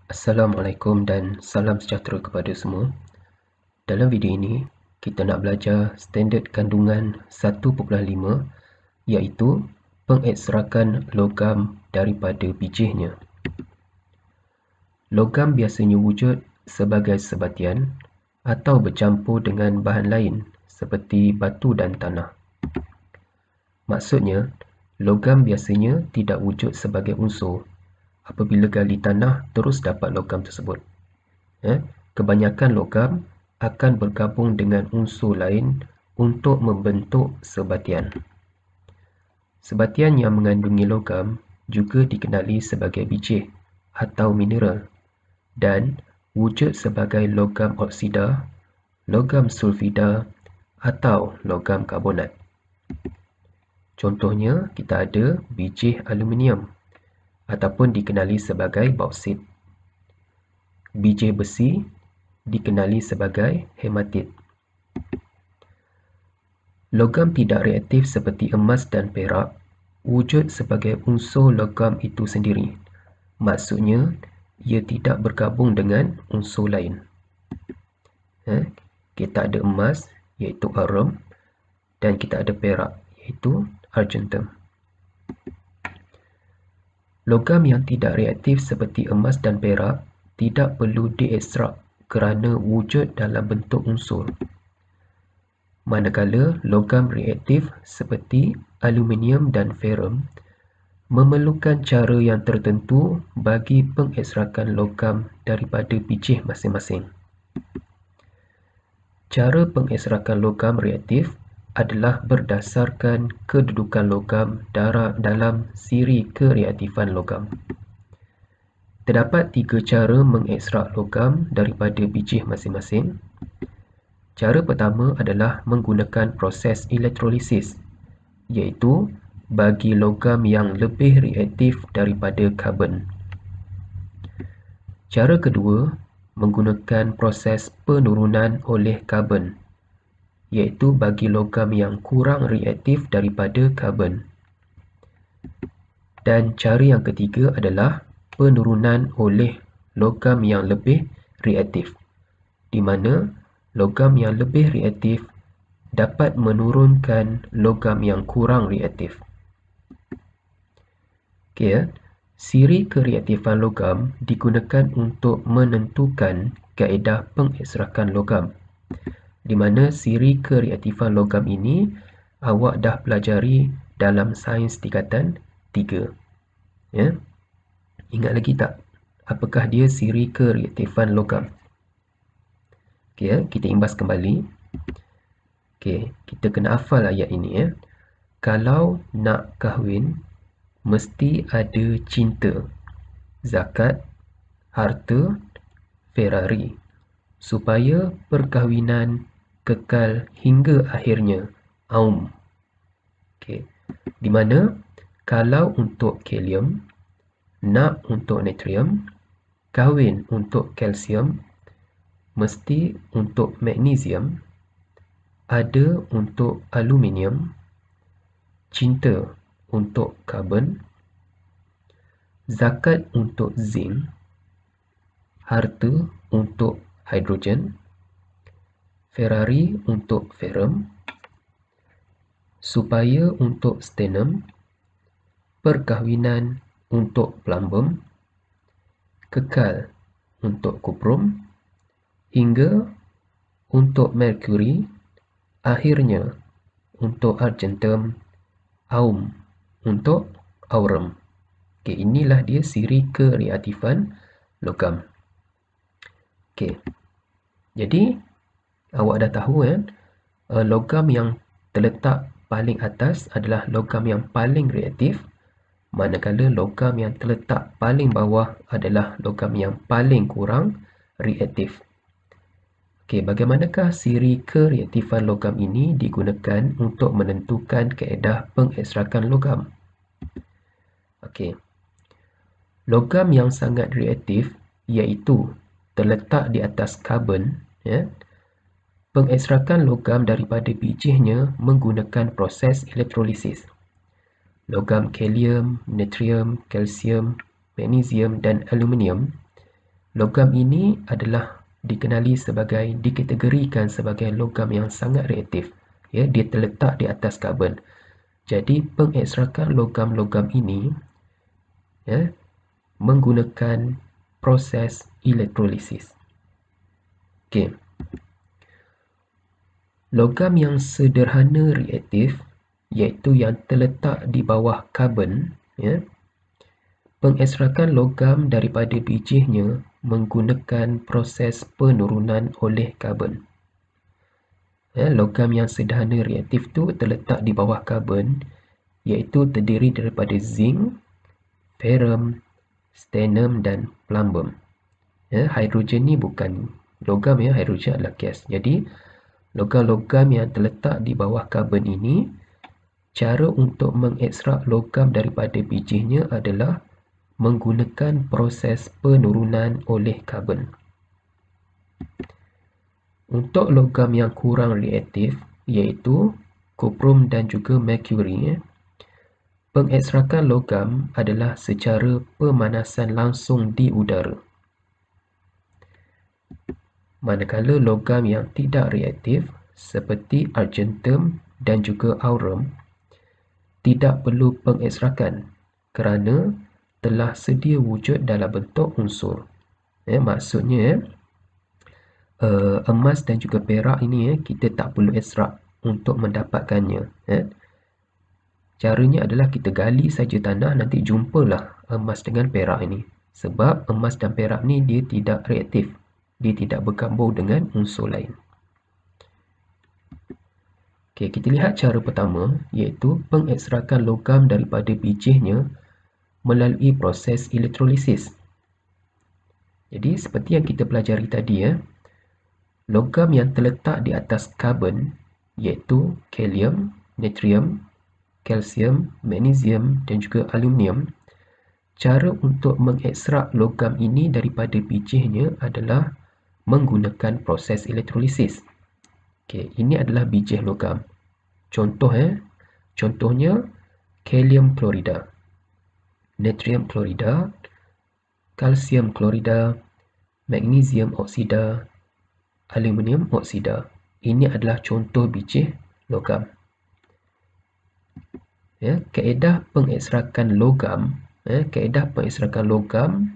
Assalamualaikum dan salam sejahtera kepada semua. Dalam video ini, kita nak belajar standard kandungan 1.5 iaitu pengekstrakan logam daripada bijihnya. Logam biasanya wujud sebagai sebatian atau bercampur dengan bahan lain seperti batu dan tanah. Maksudnya, logam biasanya tidak wujud sebagai unsur apabila gali tanah terus dapat logam tersebut. Kebanyakan logam akan bergabung dengan unsur lain untuk membentuk sebatian. Sebatian yang mengandungi logam juga dikenali sebagai bijih atau mineral dan wujud sebagai logam oksida, logam sulfida atau logam karbonat. Contohnya, kita ada bijih aluminium ataupun dikenali sebagai bauksit. Bijih besi dikenali sebagai hematit. Logam tidak reaktif seperti emas dan perak wujud sebagai unsur logam itu sendiri. Maksudnya, ia tidak bergabung dengan unsur lain. Kita ada emas iaitu aurum dan kita ada perak iaitu argentum. Logam yang tidak reaktif seperti emas dan perak tidak perlu diekstrak kerana wujud dalam bentuk unsur. Manakala logam reaktif seperti aluminium dan ferum memerlukan cara yang tertentu bagi pengekstrakan logam daripada bijih masing-masing. Cara pengekstrakan logam reaktif adalah berdasarkan kedudukan logam dalam siri kereaktifan logam. Terdapat 3 cara mengekstrak logam daripada bijih masing-masing. Cara pertama adalah menggunakan proses elektrolisis, iaitu bagi logam yang lebih reaktif daripada karbon. Cara kedua menggunakan proses penurunan oleh karbon, iaitu bagi logam yang kurang reaktif daripada karbon. Dan cara yang ketiga adalah penurunan oleh logam yang lebih reaktif, di mana logam yang lebih reaktif dapat menurunkan logam yang kurang reaktif. Siri kereaktifan logam digunakan untuk menentukan kaedah pengekstrakan logam, di mana siri kereaktifan logam ini awak dah pelajari dalam sains tingkatan 3. Ingat lagi tak? Apakah dia siri kereaktifan logam? Kita imbas kembali. Kita kena hafal ayat ini. Kalau nak kahwin, mesti ada cinta, zakat, harta, Ferrari, supaya perkahwinan kekal hingga akhirnya. Di mana kalau untuk kalium, nak untuk natrium, kahwin untuk kalsium, mesti untuk magnesium, ada untuk aluminium, cinta untuk karbon, zakat untuk zinc, harta untuk hidrogen, Ferrari untuk ferum, supaya untuk sternum, perkahwinan untuk plumbum, kekal untuk kuprum, hingga untuk merkuri, akhirnya untuk argentum, untuk aurum. Inilah dia siri kereaktifan logam. Jadi awak dah tahu logam yang terletak paling atas adalah logam yang paling reaktif, manakala logam yang terletak paling bawah adalah logam yang paling kurang reaktif. Bagaimanakah siri kereaktifan logam ini digunakan untuk menentukan kaedah pengekstrakan logam? Logam yang sangat reaktif iaitu terletak di atas karbon. Pengekstrakan logam daripada bijihnya menggunakan proses elektrolisis. Logam kalium, natrium, kalsium, magnesium dan aluminium Logam ini adalah dikategorikan sebagai logam yang sangat reaktif. Ya, dia terletak di atas karbon. Jadi pengekstrakan logam-logam ini ya, menggunakan proses elektrolisis. Okey. Logam yang sederhana reaktif iaitu yang terletak di bawah karbon, ya. Pengekstrakan logam daripada bijihnya menggunakan proses penurunan oleh karbon. Ya, logam yang sederhana reaktif tu terletak di bawah karbon iaitu terdiri daripada zinc, ferrum, stannum dan plumbum. Ya, hidrogen ni bukan logam ya, hidrogen adalah gas. Jadi logam-logam yang terletak di bawah karbon ini, cara untuk mengekstrak logam daripada bijihnya adalah menggunakan proses penurunan oleh karbon. Untuk logam yang kurang reaktif iaitu cuprum dan juga mercury, pengekstrakan logam adalah secara pemanasan langsung di udara. Manakala logam yang tidak reaktif seperti argentum dan juga aurum tidak perlu pengekstrakan kerana telah sedia wujud dalam bentuk unsur. Maksudnya emas dan juga perak ini kita tak perlu ekstrak untuk mendapatkannya. Caranya adalah kita gali saja tanah, nanti jumpalah emas dengan perak ini. Sebab emas dan perak ni dia tidak reaktif. Dia tidak berkabung dengan unsur lain. Okey, kita lihat cara pertama iaitu pengekstrakan logam daripada bijihnya melalui proses elektrolisis. Jadi seperti yang kita pelajari tadi logam yang terletak di atas karbon iaitu kalium, natrium, kalsium, magnesium dan juga aluminium. Cara untuk mengekstrak logam ini daripada bijihnya adalah menggunakan proses elektrolisis. Okey, ini adalah bijih logam. Contohnya kalium klorida, natrium klorida, kalsium klorida, magnesium oksida, aluminium oksida. Ini adalah contoh bijih logam. Kaedah pengekstrakan logam,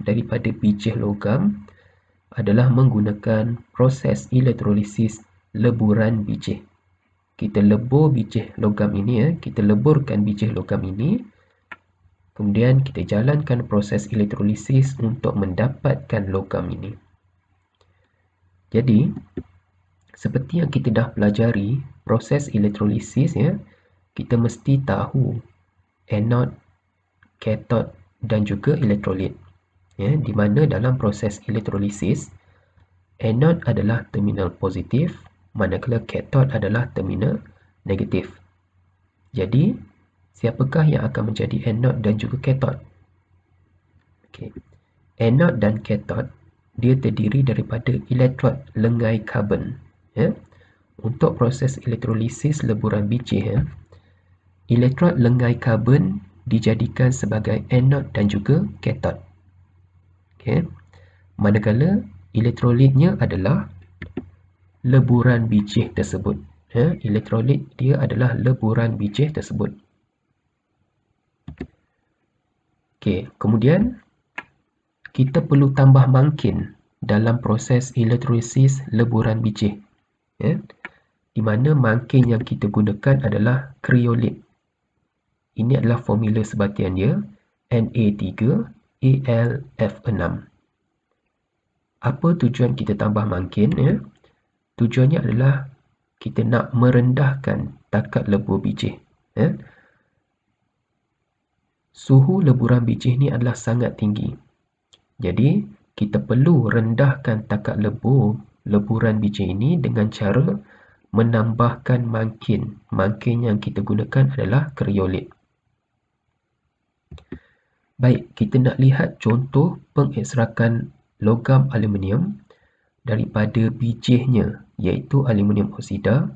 daripada bijih logam adalah menggunakan proses elektrolisis leburan bijih. Kita lebur bijih logam ini, kita leburkan bijih logam ini, kemudian kita jalankan proses elektrolisis untuk mendapatkan logam ini. Jadi, seperti yang kita dah pelajari, proses elektrolisis kita mesti tahu anode, kathod dan juga elektrolit. Di mana dalam proses elektrolisis, anode adalah terminal positif, manakala kathod adalah terminal negatif. Jadi, siapakah yang akan menjadi anode dan juga kathod? Okey. Anode dan kathod dia terdiri daripada elektrod lengai karbon. Untuk proses elektrolisis leburan bijih, elektrod lengai karbon dijadikan sebagai anode dan juga kathod. Okey. Manakala elektrolitnya adalah leburan bijih tersebut. Elektrolit dia adalah leburan bijih tersebut. Okey, kemudian kita perlu tambah mangkin dalam proses elektrolisis leburan bijih. Di mana mangkin yang kita gunakan adalah kriolit. Ini adalah formula sebatian dia, Na3Al(F6). Apa tujuan kita tambah mangkin? Tujuannya adalah kita nak merendahkan takat lebur bijih. Suhu leburan bijih ni adalah sangat tinggi. Jadi, kita perlu rendahkan takat leburan bijih ini dengan cara menambahkan mangkin. Mangkin yang kita gunakan adalah kriolit. Baik, kita nak lihat contoh pengekstrakan logam aluminium daripada bijihnya iaitu aluminium oksida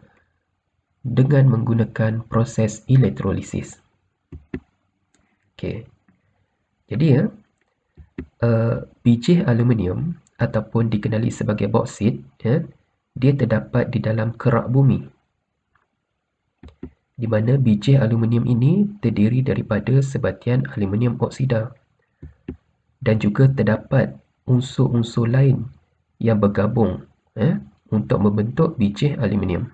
dengan menggunakan proses elektrolisis. Okey. Jadi bijih aluminium ataupun dikenali sebagai boksit, dia terdapat di dalam kerak bumi, di mana biji aluminium ini terdiri daripada sebatian aluminium oksida, dan juga terdapat unsur-unsur lain yang bergabung untuk membentuk biji aluminium.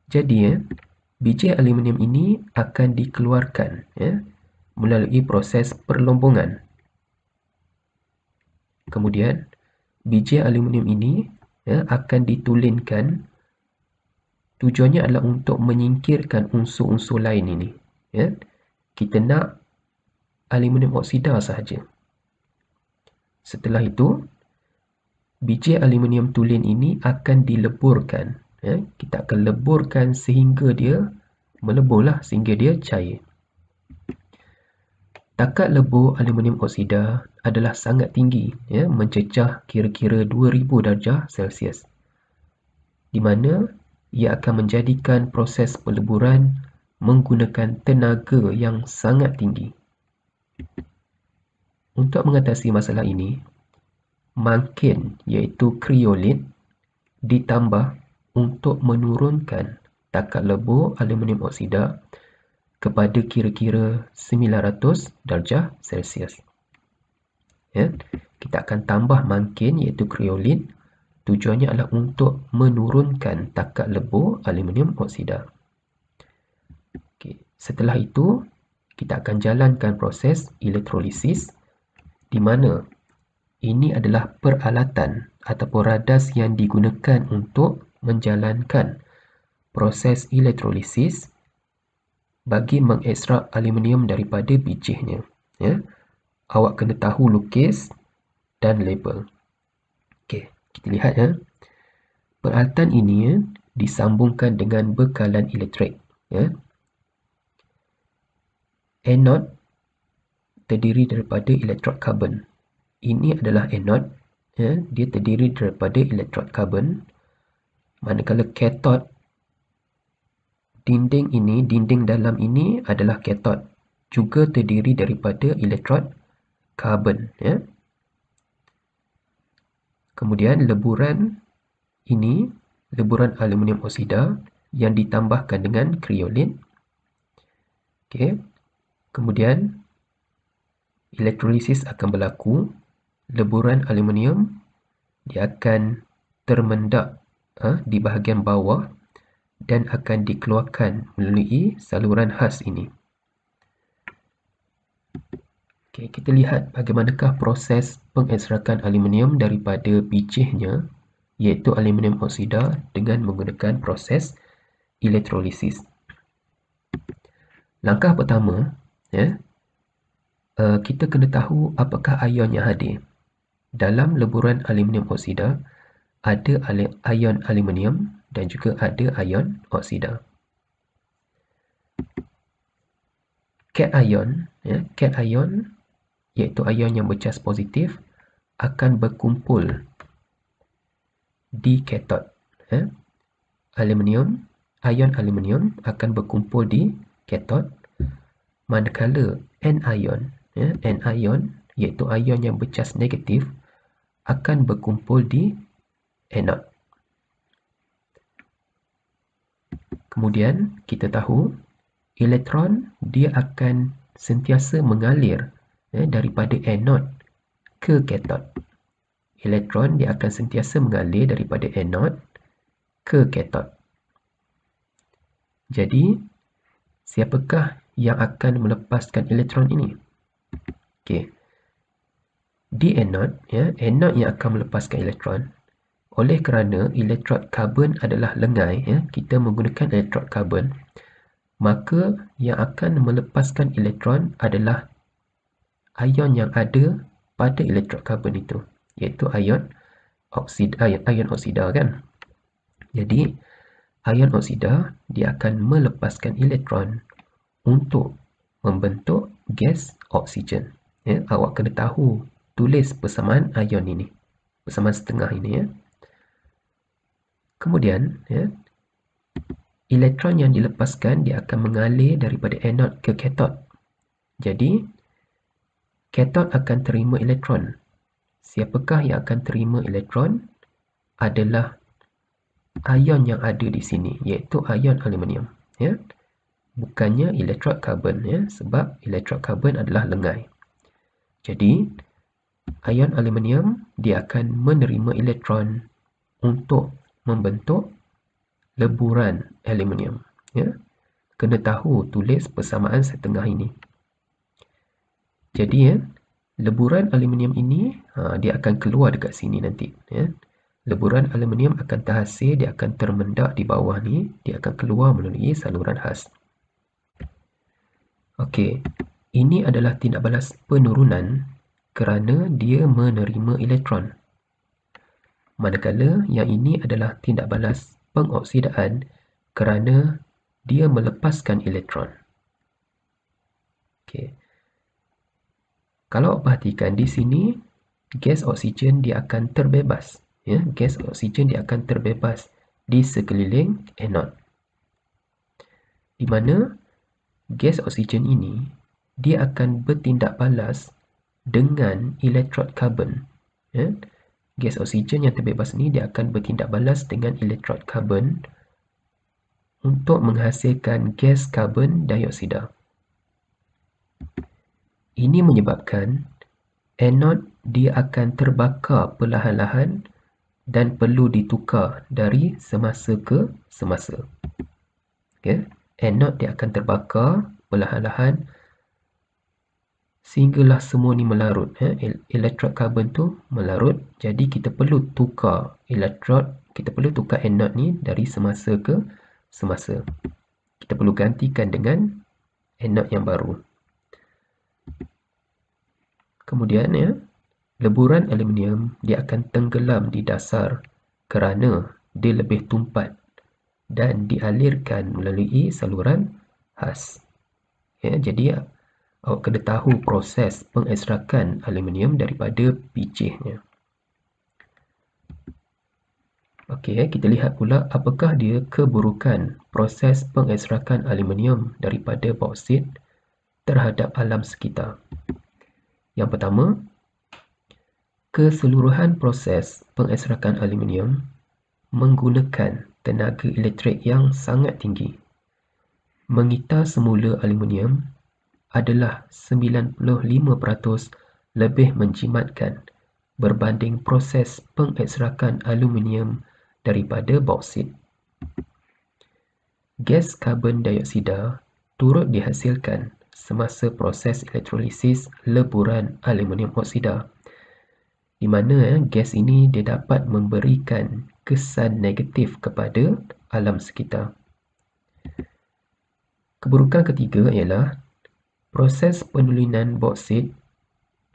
Jadi, biji aluminium ini akan dikeluarkan melalui proses perlombongan. Kemudian, biji aluminium ini akan ditulinkan. Tujuannya adalah untuk menyingkirkan unsur-unsur lain ini. Kita nak aluminium oksida sahaja. Setelah itu, biji aluminium tulen ini akan dileburkan. Kita akan leburkan sehingga dia meleburlah, sehingga dia cair. Takat lebur aluminium oksida adalah sangat tinggi, mencecah kira-kira 2000 darjah Celsius, di mana ia akan menjadikan proses peleburan menggunakan tenaga yang sangat tinggi. Untuk mengatasi masalah ini, mangkin iaitu kriolit ditambah untuk menurunkan takat lebur aluminium oksida kepada kira-kira 900 darjah Celsius. Kita akan tambah mangkin iaitu kriolit. Tujuannya adalah untuk menurunkan takat lebur aluminium oksida. Setelah itu, kita akan jalankan proses elektrolisis, di mana ini adalah peralatan ataupun radas yang digunakan untuk menjalankan proses elektrolisis bagi mengekstrak aluminium daripada bijinya. Awak kena tahu lukis dan label. Okey, kita lihat peralatan ini disambungkan dengan bekalan elektrik. Anode terdiri daripada elektrod karbon. Ini adalah anode, dia terdiri daripada elektrod karbon. Manakala katod, dinding dalam ini adalah katod, juga terdiri daripada elektrod karbon. Kemudian leburan ini, leburan aluminium oksida yang ditambahkan dengan kriolit. Kemudian elektrolisis akan berlaku. Leburan aluminium dia akan termendak di bahagian bawah dan akan dikeluarkan melalui saluran khas ini. Kita lihat bagaimanakah proses pengekstrakan aluminium daripada bijinya, iaitu aluminium oksida, dengan menggunakan proses elektrolisis. Langkah pertama, kita kena tahu apakah ion yang hadir. Dalam leburan aluminium oksida, ada ion aluminium dan juga ada ion oksida. Cation iaitu ion yang bercas positif akan berkumpul di katod. Ion aluminium akan berkumpul di katod, manakala anion iaitu ion yang bercas negatif akan berkumpul di anode. Kemudian kita tahu elektron dia akan sentiasa mengalir daripada anode ke katod. Elektron dia akan sentiasa mengalir daripada anode ke katod. Jadi, siapakah yang akan melepaskan elektron ini? Di anode, anode yang akan melepaskan elektron. Oleh kerana elektrod karbon adalah lengai, kita menggunakan elektrod karbon, maka yang akan melepaskan elektron adalah ion yang ada pada elektrod karbon itu, iaitu ion oksida kan. Jadi, ion oksida dia akan melepaskan elektron untuk membentuk gas oksigen. Awak kena tahu tulis persamaan ion ini, persamaan setengah ini. Kemudian, elektron yang dilepaskan dia akan mengalir daripada anode ke katod. Jadi, katod akan terima elektron siapakah yang akan terima elektron adalah ion yang ada di sini, iaitu ion aluminium. Ya. Bukannya elektrod karbon, ya, sebab elektrod karbon adalah lengai. Jadi, ion aluminium dia akan menerima elektron untuk membentuk leburan aluminium. Ya. Kena tahu tulis persamaan setengah ini. Jadi, ya, leburan aluminium ini dia akan keluar dekat sini nanti. Ya. Leburan aluminium akan terhasil, dia akan termendak di bawah ni, dia akan keluar melalui saluran khas. Okey, ini adalah tindak balas penurunan kerana dia menerima elektron. Manakala yang ini adalah tindak balas pengoksidaan kerana dia melepaskan elektron. Okey. Kalau perhatikan di sini, gas oksigen dia akan terbebas. Ya, gas oksigen dia akan terbebas di sekeliling anod. Di mana gas oksigen ini dia akan bertindak balas dengan elektrod karbon. Ya. Gas oksigen yang terbebas ini dia akan bertindak balas dengan elektrod karbon untuk menghasilkan gas karbon dioksida. Ini menyebabkan anod dia akan terbakar perlahan-lahan dan perlu ditukar dari semasa ke semasa. Okay. Anod dia akan terbakar perlahan-lahan sehinggalah semua ni melarut. Elektrod karbon tu melarut, jadi kita perlu tukar elektrod, kita perlu tukar anod ni dari semasa ke semasa. Kita perlu gantikan dengan anod yang baru. Kemudian, ya, leburan aluminium dia akan tenggelam di dasar kerana dia lebih tumpat dan dialirkan melalui saluran khas. Ya, jadi awak kena tahu proses pengekstrakan aluminium daripada biji-nya. Okey, kita lihat pula apakah dia keburukan proses pengekstrakan aluminium daripada bauksit terhadap alam sekitar. Yang pertama, keseluruhan proses pengekstrakan aluminium menggunakan tenaga elektrik yang sangat tinggi. Mengitar semula aluminium adalah 95% lebih menjimatkan berbanding proses pengekstrakan aluminium daripada bauksit. Gas karbon dioksida turut dihasilkan semasa proses elektrolisis leburan aluminium oksida, di mana gas ini dia dapat memberikan kesan negatif kepada alam sekitar. Keburukan ketiga ialah proses penulinan bauksit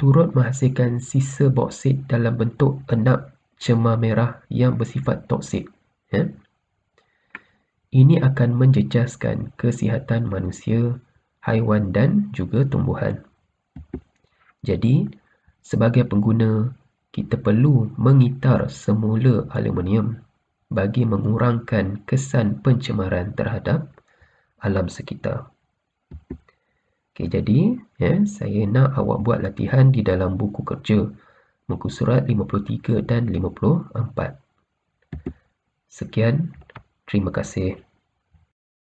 turut menghasilkan sisa bauksit dalam bentuk enap cemar merah yang bersifat toksik. Ya? Ini akan menjejaskan kesihatan manusia, haiwan dan juga tumbuhan. Jadi, sebagai pengguna, kita perlu mengitar semula aluminium bagi mengurangkan kesan pencemaran terhadap alam sekitar. Okey, jadi saya nak awak buat latihan di dalam buku kerja muka surat 53 dan 54. Sekian, terima kasih.